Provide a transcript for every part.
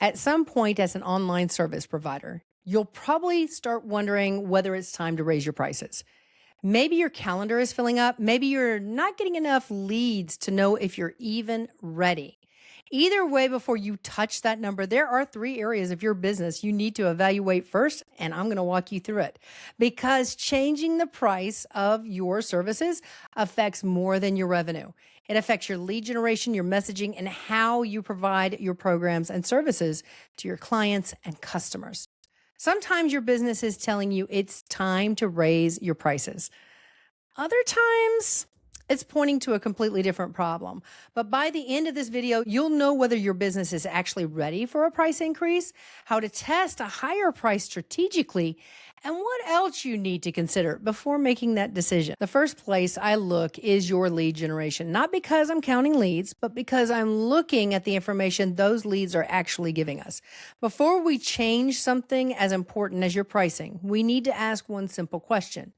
At some point, as an online service provider, you'll probably start wondering whether it's time to raise your prices. Maybe your calendar is filling up. Maybe you're not getting enough leads to know if you're even ready. Either way, before you touch that number, there are three areas of your business you need to evaluate first, and I'm going to walk you through it. Because changing the price of your services affects more than your revenue. It affects your lead generation, your messaging, and how you provide your programs and services to your clients and customers. Sometimes your business is telling you it's time to raise your prices. Other times, it's pointing to a completely different problem. But by the end of this video, you'll know whether your business is actually ready for a price increase, how to test a higher price strategically, and what else you need to consider before making that decision. The first place I look is your lead generation, not because I'm counting leads, but because I'm looking at the information those leads are actually giving us. Before we change something as important as your pricing, we need to ask one simple question.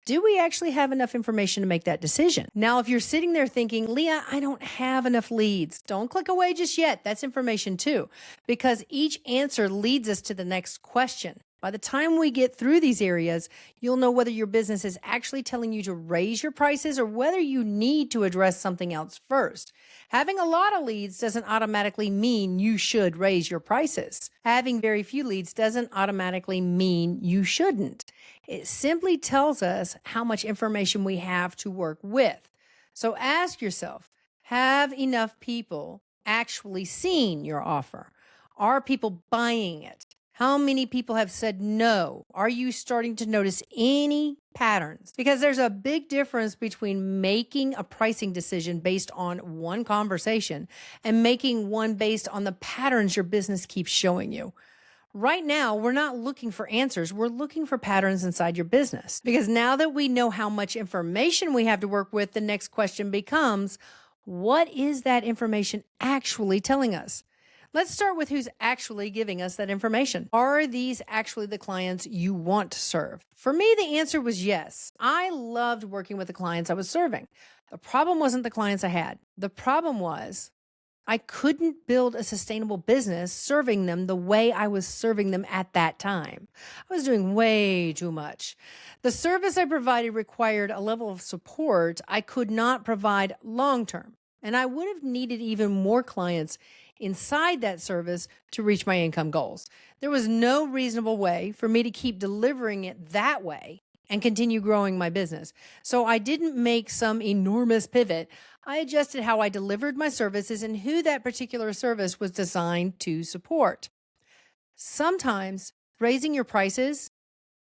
Do we actually have enough information to make that decision? Now, if you're sitting there thinking, Leah, I don't have enough leads, don't click away just yet. That's information too, because each answer leads us to the next question. By the time we get through these areas, you'll know whether your business is actually telling you to raise your prices or whether you need to address something else first. Having a lot of leads doesn't automatically mean you should raise your prices. Having very few leads doesn't automatically mean you shouldn't. It simply tells us how much information we have to work with. So ask yourself, have enough people actually seen your offer? Are people buying it? How many people have said no? Are you starting to notice any patterns? Because there's a big difference between making a pricing decision based on one conversation and making one based on the patterns your business keeps showing you. Right now, we're not looking for answers. We're looking for patterns inside your business. Because now that we know how much information we have to work with, the next question becomes, what is that information actually telling us? Let's start with who's actually giving us that information. Are these actually the clients you want to serve? For me, the answer was yes. I loved working with the clients I was serving. The problem wasn't the clients I had. The problem was I couldn't build a sustainable business serving them the way I was serving them at that time. I was doing way too much. The service I provided required a level of support I could not provide long term, and I would have needed even more clients inside that service to reach my income goals. There was no reasonable way for me to keep delivering it that way and continue growing my business. So I didn't make some enormous pivot. I adjusted how I delivered my services and who that particular service was designed to support. Sometimes raising your prices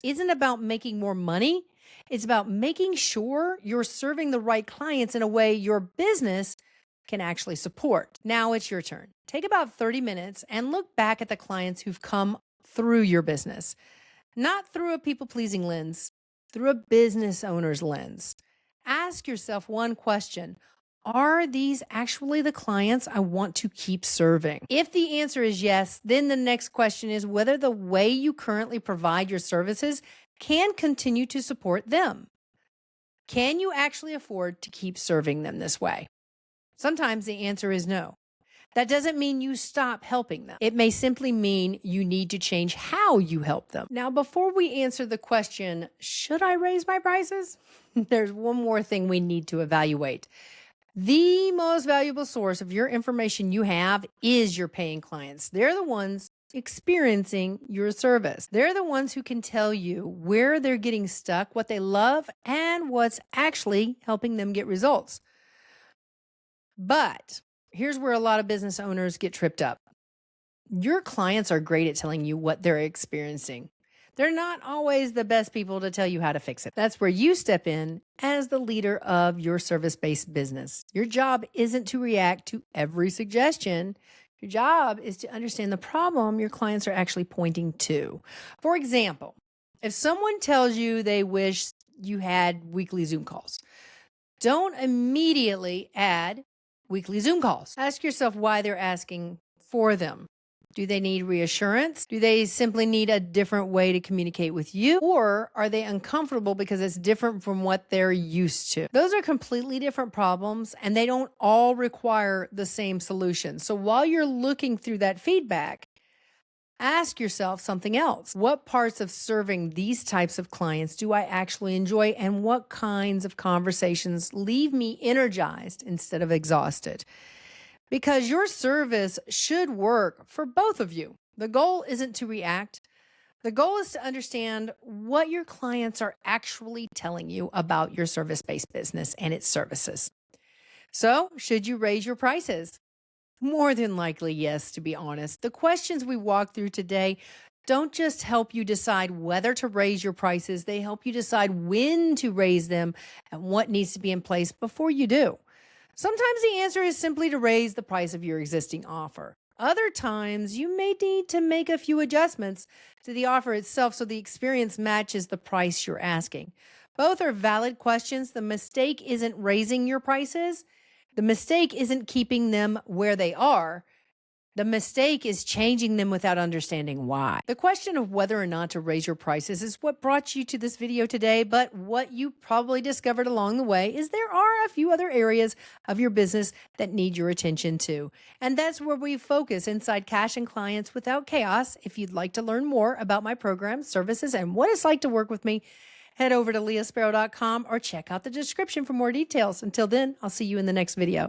isn't about making more money. It's about making sure you're serving the right clients in a way your business can actually support. Now it's your turn. Take about 30 minutes and look back at the clients who've come through your business, not through a people-pleasing lens, through a business owner's lens. Ask yourself one question. Are these actually the clients I want to keep serving? If the answer is yes, then the next question is whether the way you currently provide your services can continue to support them. Can you actually afford to keep serving them this way? Sometimes the answer is no. That doesn't mean you stop helping them. It may simply mean you need to change how you help them. Now, before we answer the question, should I raise my prices? There's one more thing we need to evaluate. The most valuable source of your information you have is your paying clients. They're the ones experiencing your service. They're the ones who can tell you where they're getting stuck, what they love, and what's actually helping them get results. But here's where a lot of business owners get tripped up. Your clients are great at telling you what they're experiencing. They're not always the best people to tell you how to fix it. That's where you step in as the leader of your service-based business. Your job isn't to react to every suggestion. Your job is to understand the problem your clients are actually pointing to. For example, if someone tells you they wish you had weekly Zoom calls, don't immediately add weekly Zoom calls. Ask yourself why they're asking for them. Do they need reassurance? Do they simply need a different way to communicate with you? Or are they uncomfortable because it's different from what they're used to? Those are completely different problems, and they don't all require the same solution. So while you're looking through that feedback, Ask yourself something else. What parts of serving these types of clients do I actually enjoy, and what kinds of conversations leave me energized instead of exhausted? Because your service should work for both of you. The goal isn't to react. The goal is to understand what your clients are actually telling you about your service based business and its services. So, should you raise your prices? More than likely, yes, to be honest. The questions we walk through today don't just help you decide whether to raise your prices, they help you decide when to raise them and what needs to be in place before you do. Sometimes the answer is simply to raise the price of your existing offer. Other times, you may need to make a few adjustments to the offer itself so the experience matches the price you're asking. Both are valid questions. The mistake isn't raising your prices. The mistake isn't keeping them where they are. The mistake is changing them without understanding why. The question of whether or not to raise your prices is what brought you to this video today, but what you probably discovered along the way is there are a few other areas of your business that need your attention too. And that's where we focus inside Cash and Clients Without Chaos. If you'd like to learn more about my programs, services, and what it's like to work with me, head over to leahsparrow.com or check out the description for more details. Until then, I'll see you in the next video.